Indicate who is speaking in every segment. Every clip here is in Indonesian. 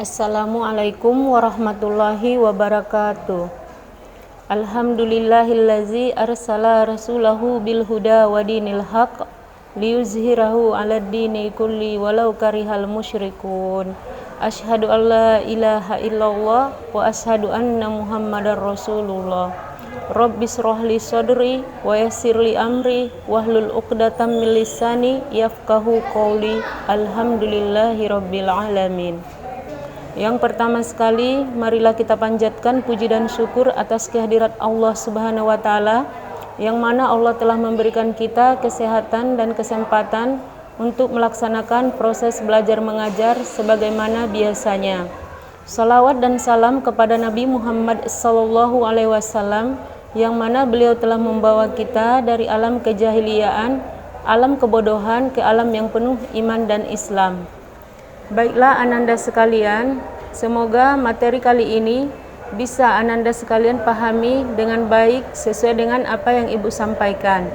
Speaker 1: Assalamualaikum warahmatullahi wabarakatuh. Alhamdulillahillazi arsala rasulahu bil huda wa dinil haq liyuzhirahu 'alad dini kulli walau karihal musyrikun. Asyhadu an la ilaha illallah wa asyhadu anna Muhammadar Rasulullah. Rabbis rohli sodri wa yassirli amri wahlul uqdatam min lisani yafqahu qawli. Alhamdulillahi rabbil alamin. Yang pertama sekali, marilah kita panjatkan puji dan syukur atas kehadirat Allah Subhanahu wa Ta'ala, yang mana Allah telah memberikan kita kesehatan dan kesempatan untuk melaksanakan proses belajar mengajar sebagaimana biasanya. Salawat dan salam kepada Nabi Muhammad SAW, yang mana beliau telah membawa kita dari alam kejahiliaan, alam kebodohan ke alam yang penuh iman dan Islam. Baiklah ananda sekalian, semoga materi kali ini bisa ananda sekalian pahami dengan baik sesuai dengan apa yang ibu sampaikan.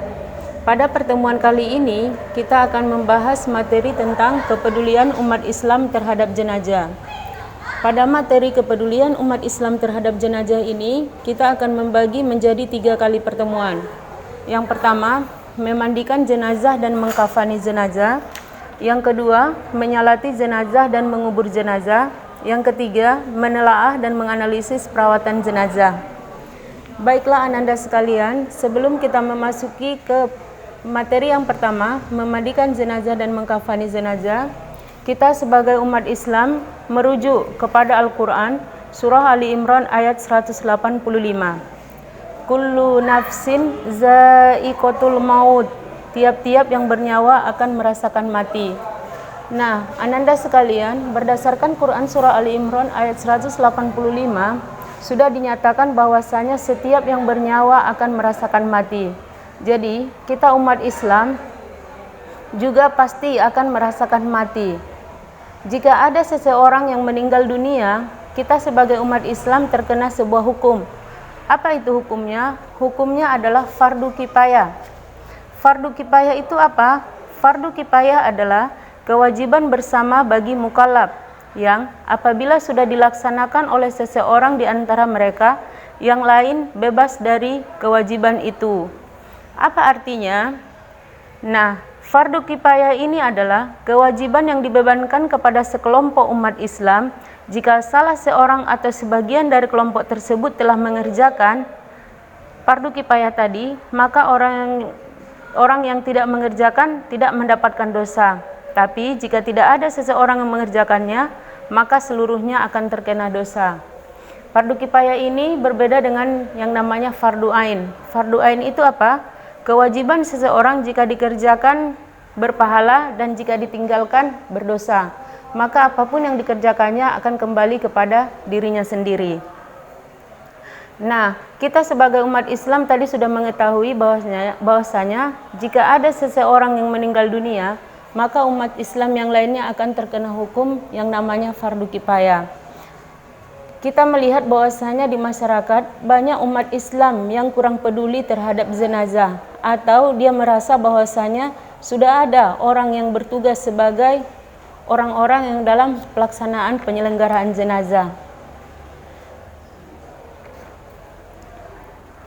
Speaker 1: Pada pertemuan kali ini, kita akan membahas materi tentang kepedulian umat Islam terhadap jenazah. Pada materi kepedulian umat Islam terhadap jenazah ini, kita akan membagi menjadi 3 kali pertemuan. Yang pertama, memandikan jenazah dan mengkafani jenazah. Yang kedua, menyalati jenazah dan mengubur jenazah. Yang ketiga, menelaah dan menganalisis perawatan jenazah. Baiklah ananda sekalian, sebelum kita memasuki ke materi yang pertama, memandikan jenazah dan mengkafani jenazah, kita sebagai umat Islam merujuk kepada Al-Quran, surah Ali Imran ayat 185. Kullu nafsin za'iqatul maut. Tiap-tiap yang bernyawa akan merasakan mati. Nah, ananda sekalian, berdasarkan Quran surah Ali Imran ayat 185 sudah dinyatakan bahwasanya setiap yang bernyawa akan merasakan mati. Jadi, kita umat Islam juga pasti akan merasakan mati. Jika ada seseorang yang meninggal dunia, kita sebagai umat Islam terkena sebuah hukum. Apa itu hukumnya? Hukumnya adalah fardu kifayah. Fardu kifayah itu apa? Fardu kifayah adalah kewajiban bersama bagi mukallaf yang apabila sudah dilaksanakan oleh seseorang di antara mereka, yang lain bebas dari kewajiban itu. Apa artinya? Nah, fardu kifayah ini adalah kewajiban yang dibebankan kepada sekelompok umat Islam. Jika salah seorang atau sebagian dari kelompok tersebut telah mengerjakan fardu kifayah tadi, maka orang yang tidak mengerjakan tidak mendapatkan dosa. Tapi jika tidak ada seseorang yang mengerjakannya, maka seluruhnya akan terkena dosa. Fardu kifayah ini berbeda dengan yang namanya fardu ain. Fardu ain itu apa? Kewajiban seseorang jika dikerjakan berpahala dan jika ditinggalkan berdosa. Maka apapun yang dikerjakannya akan kembali kepada dirinya sendiri. Nah, kita sebagai umat Islam tadi sudah mengetahui bahwasanya jika ada seseorang yang meninggal dunia, maka umat Islam yang lainnya akan terkena hukum yang namanya fardu kifayah. Kita melihat bahwasanya di masyarakat banyak umat Islam yang kurang peduli terhadap jenazah, atau dia merasa bahwasanya sudah ada orang yang bertugas sebagai orang-orang yang dalam pelaksanaan penyelenggaraan jenazah.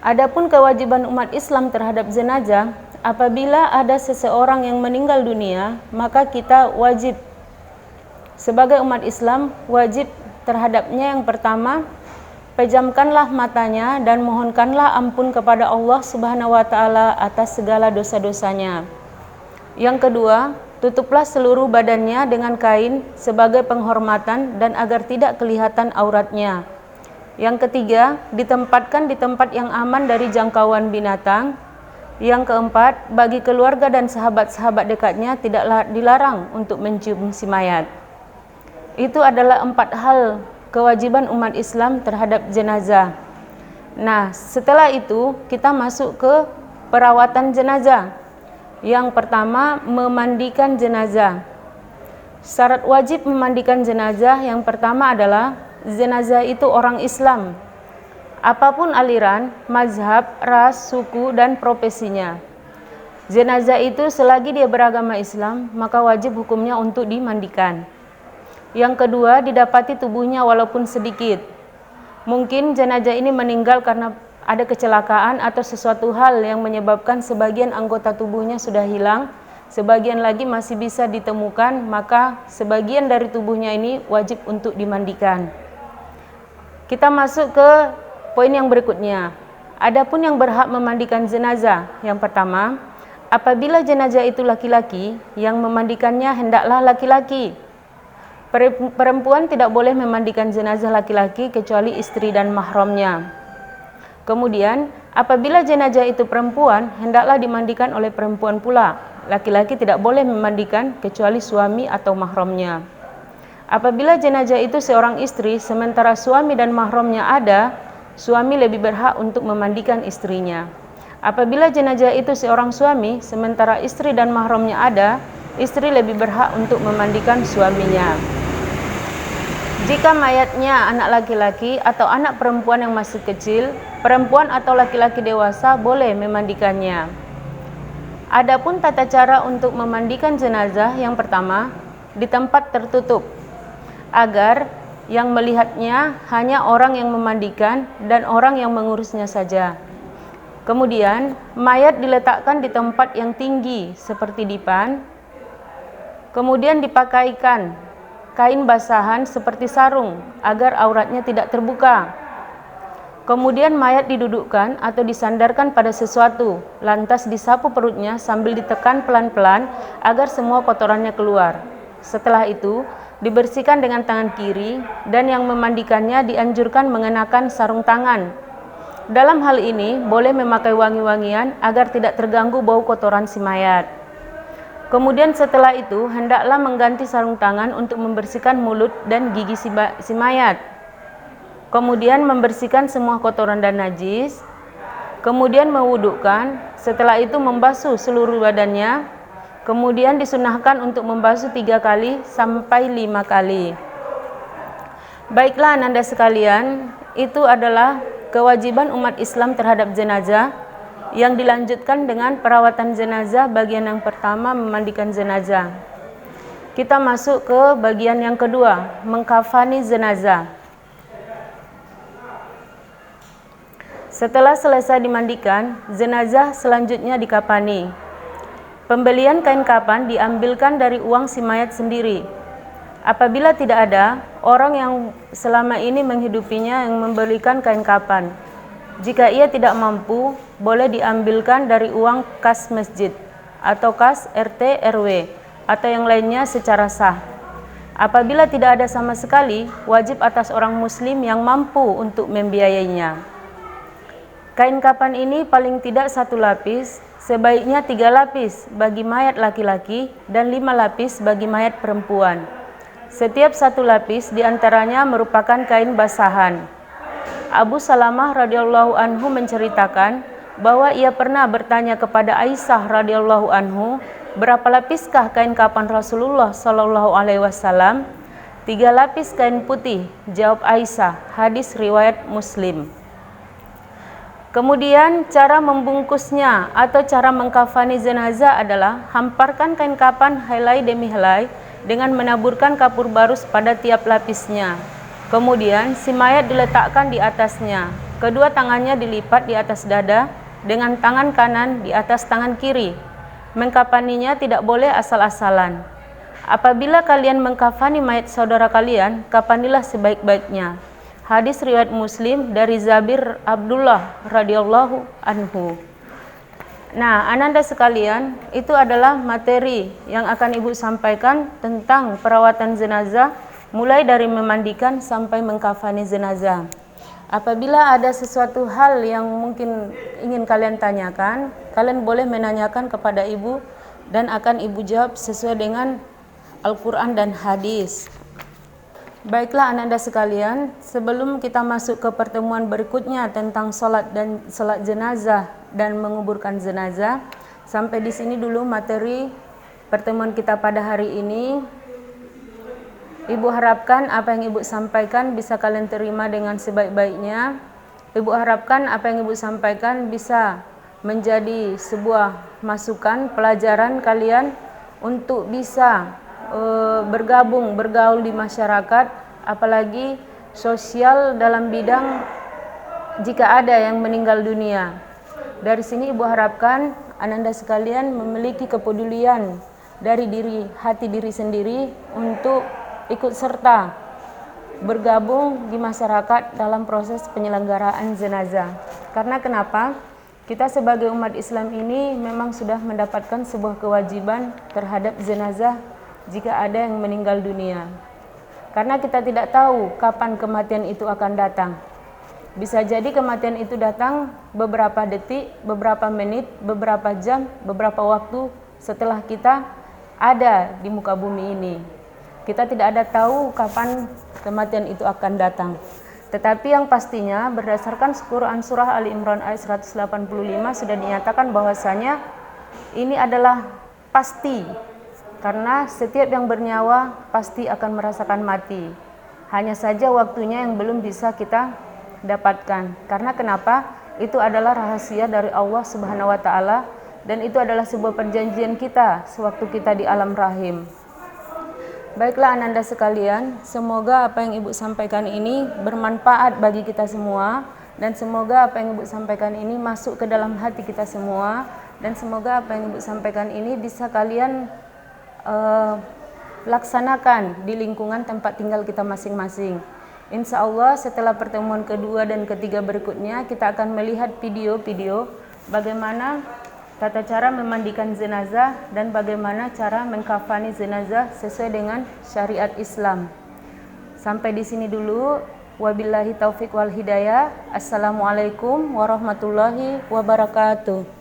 Speaker 1: Adapun kewajiban umat Islam terhadap jenazah, apabila ada seseorang yang meninggal dunia, maka kita wajib sebagai umat Islam wajib terhadapnya. Yang pertama, pejamkanlah matanya dan mohonkanlah ampun kepada Allah Subhanahu wa Ta'ala atas segala dosa-dosanya. Yang kedua, tutuplah seluruh badannya dengan kain sebagai penghormatan dan agar tidak kelihatan auratnya. Yang ketiga, ditempatkan di tempat yang aman dari jangkauan binatang. Yang keempat, bagi keluarga dan sahabat-sahabat dekatnya tidaklah dilarang untuk mencium si mayat. Itu adalah 4 hal kewajiban umat Islam terhadap jenazah. Nah, setelah itu kita masuk ke perawatan jenazah. Yang pertama, memandikan jenazah. Syarat wajib memandikan jenazah yang pertama adalah jenazah itu orang Islam, apapun aliran, mazhab, ras, suku, dan profesinya. Jenazah itu selagi dia beragama Islam, maka wajib hukumnya untuk dimandikan. Yang kedua, didapati tubuhnya walaupun sedikit. Mungkin jenazah ini meninggal karena ada kecelakaan atau sesuatu hal yang menyebabkan sebagian anggota tubuhnya sudah hilang, sebagian lagi masih bisa ditemukan, maka sebagian dari tubuhnya ini wajib untuk dimandikan. Kita masuk ke poin yang berikutnya. Adapun yang berhak memandikan jenazah, yang pertama, apabila jenazah itu laki-laki, yang memandikannya hendaklah laki-laki. Perempuan tidak boleh memandikan jenazah laki-laki kecuali istri dan mahramnya. Kemudian, apabila jenazah itu perempuan, hendaklah dimandikan oleh perempuan pula. Laki-laki tidak boleh memandikan kecuali suami atau mahramnya. Apabila jenazah itu seorang istri, sementara suami dan mahramnya ada, suami lebih berhak untuk memandikan istrinya. Apabila jenazah itu seorang suami, sementara istri dan mahramnya ada, istri lebih berhak untuk memandikan suaminya. Jika mayatnya anak laki-laki atau anak perempuan yang masih kecil, perempuan atau laki-laki dewasa boleh memandikannya. Adapun tata cara untuk memandikan jenazah, yang pertama, di tempat tertutup, agar yang melihatnya hanya orang yang memandikan dan orang yang mengurusnya saja. Kemudian, mayat diletakkan di tempat yang tinggi seperti dipan. Kemudian dipakaikan kain basahan seperti sarung agar auratnya tidak terbuka. Kemudian mayat didudukkan atau disandarkan pada sesuatu, lantas disapu perutnya sambil ditekan pelan-pelan agar semua kotorannya keluar. Setelah itu, dibersihkan dengan tangan kiri dan yang memandikannya dianjurkan mengenakan sarung tangan. Dalam hal ini, boleh memakai wangi-wangian agar tidak terganggu bau kotoran si mayat. Kemudian setelah itu, hendaklah mengganti sarung tangan untuk membersihkan mulut dan gigi si mayat. Kemudian membersihkan semua kotoran dan najis. Kemudian mewudukkan, setelah itu membasuh seluruh badannya. Kemudian disunahkan untuk membasuh 3 kali sampai 5 kali. Baiklah ananda sekalian, itu adalah kewajiban umat Islam terhadap jenazah, yang dilanjutkan dengan perawatan jenazah. Bagian yang pertama, memandikan jenazah. Kita masuk ke bagian yang kedua, mengkafani jenazah. Setelah selesai dimandikan, jenazah selanjutnya dikafani. Pembelian kain kafan diambilkan dari uang si mayat sendiri. Apabila tidak ada orang yang selama ini menghidupinya yang membelikan kain kafan, jika ia tidak mampu, boleh diambilkan dari uang kas masjid atau kas RT RW atau yang lainnya secara sah. Apabila tidak ada sama sekali, wajib atas orang muslim yang mampu untuk membiayainya. Kain kafan ini paling tidak 1 lapis, sebaiknya 3 lapis bagi mayat laki-laki dan 5 lapis bagi mayat perempuan. Setiap 1 lapis diantaranya merupakan kain basahan. Abu Salamah radhiyallahu anhu menceritakan bahwa ia pernah bertanya kepada Aisyah radhiyallahu anhu, berapa lapiskah kain kafan Rasulullah sallallahu alaihi wasallam? 3 lapis kain putih, jawab Aisyah. Hadis riwayat Muslim. Kemudian cara membungkusnya atau cara mengkafani jenazah adalah hamparkan kain kafan helai demi helai dengan menaburkan kapur barus pada tiap lapisnya. Kemudian si mayat diletakkan di atasnya. Kedua tangannya dilipat di atas dada dengan tangan kanan di atas tangan kiri. Mengkafaninya tidak boleh asal-asalan. Apabila kalian mengkafani mayat saudara kalian, kafanilah sebaik-baiknya. Hadis riwayat Muslim dari Jabir Abdullah radhiyallahu anhu. Nah, ananda sekalian, itu adalah materi yang akan Ibu sampaikan tentang perawatan jenazah, mulai dari memandikan sampai mengkafani jenazah. Apabila ada sesuatu hal yang mungkin ingin kalian tanyakan, kalian boleh menanyakan kepada Ibu dan akan Ibu jawab sesuai dengan Al-Quran dan hadis. Baiklah ananda sekalian, sebelum kita masuk ke pertemuan berikutnya tentang sholat jenazah dan menguburkan jenazah, sampai di sini dulu materi pertemuan kita pada hari ini. Ibu harapkan apa yang Ibu sampaikan bisa kalian terima dengan sebaik-baiknya. Ibu harapkan apa yang Ibu sampaikan bisa menjadi sebuah masukan, pelajaran kalian untuk bisa bergaul di masyarakat, apalagi sosial dalam bidang jika ada yang meninggal dunia. Dari sini Ibu harapkan Ananda sekalian memiliki kepedulian dari hati diri sendiri untuk ikut serta bergabung di masyarakat dalam proses penyelenggaraan jenazah. Karena kenapa? Kita sebagai umat Islam ini memang sudah mendapatkan sebuah kewajiban terhadap jenazah jika ada yang meninggal dunia. Karena kita tidak tahu kapan kematian itu akan datang. Bisa jadi kematian itu datang beberapa detik, beberapa menit, beberapa jam, beberapa waktu setelah kita ada di muka bumi ini. Kita tidak ada tahu kapan kematian itu akan datang. Tetapi yang pastinya berdasarkan Quran Surah Ali Imran ayat 185 sudah dinyatakan bahwasanya ini adalah pasti. Karena setiap yang bernyawa pasti akan merasakan mati. Hanya saja waktunya yang belum bisa kita dapatkan. Karena kenapa? Itu adalah rahasia dari Allah Subhanahu wa taala dan itu adalah sebuah perjanjian kita sewaktu kita di alam rahim. Baiklah Ananda sekalian, semoga apa yang Ibu sampaikan ini bermanfaat bagi kita semua dan semoga apa yang Ibu sampaikan ini masuk ke dalam hati kita semua dan semoga apa yang Ibu sampaikan ini bisa kalian laksanakan di lingkungan tempat tinggal kita masing-masing. Insya Allah setelah pertemuan kedua dan ketiga berikutnya kita akan melihat video-video bagaimana tata cara memandikan jenazah dan bagaimana cara mengkafani jenazah sesuai dengan syariat Islam. Sampai di sini dulu. Wabillahi taufik wal hidayah. Assalamualaikum warahmatullahi wabarakatuh.